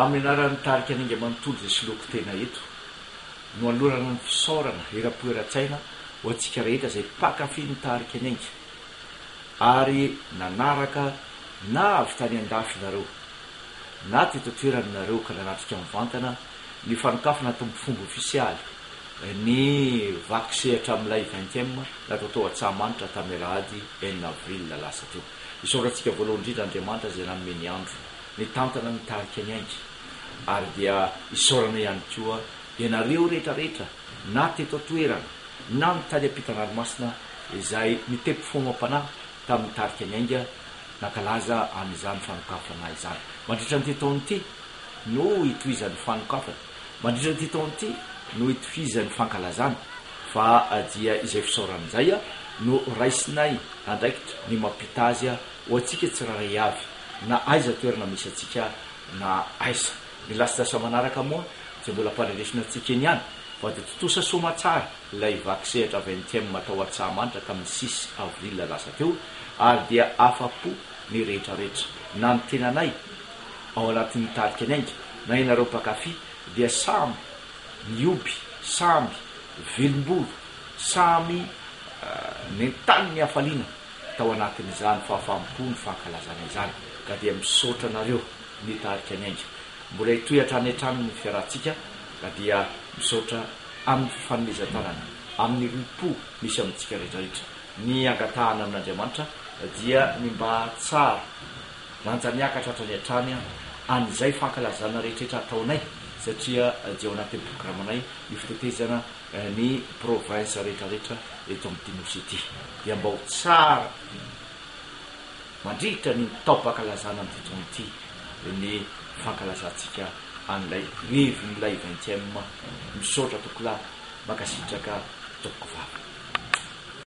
amin'ny anarany tarika an'inga manontolo zay siloko tena eto no alorana ny fisaorana erapoeratsaina ho antsika rehetra zay pakafy ny tarika an'inga ary nanaraka na avy tany an-dafy nareo na tetotoerany nareo ka nanatrika mivantana ny fanokafana tombo fomba ofisialy ny vaksehatra am'ilay 20e nataotao atsahamanitra tamin'ny alahady 9 avril lasa teo isaorantsika voalohany indrindra andriamanitra zay nanome ny andro ny tantana ny tarika ny aingy ary dia isaorana ihany koa ianareo rehetrarehetra na teto atoerana na ny tany ampitananomasina izay mitepo fomam-panahy tamin'ny tarika ny ainga nakalaza an'izany fanokafana izany mandritra ny tetaonyity no hitohizan'ny fanokafana mandritra ny tetaonyity no hitohizan'ny fankalazana fa dia izay fisaoran'izay a no raisinay andraikitra ny mampita azy a ho atsika tsy rahay avy na aiza toerana misy atsika na aiza ny lasitasa manaraka moa tsy mbola ampandrandresina atsika eny ihany fa dia totosa somatsara ilay vaksehatra 20e matao atsahamanitra tamin'ny 6 avril lasa teo ary dia afapo ny rehetrarehetra na ny tenanay ao anatin'ny tarika ny ainga na inareo pakafy dia samy nioby samby velombolo samy ny tany ny hafaliana tao anatin'izany fahafampo ny fankalazana izany ka dia misaotra nareo ny tarika ny ainga mbola hitohatra any an-trano ny fiarantsika ka dia misaotra amin'ny fanomezan-tanana amin'ny ropo misy amintsika rehetrarehetra ny angatahana amin'andriamanitra dia ny mba tsara nanjaniakatra hatrany an-trany an'izay fankalazana rehetrarehetra ataonay satria dia ao anatin'ny programanay ny fitetezana ny province rehetrarehetra eto amin'ny dinosity dia mba ho tsara mandritra ny tao-pankalazana amin'ny titon'ity ny fankalazantsika an'ilay rivon'ilay 20e misaotra tokola makasitraka toko vava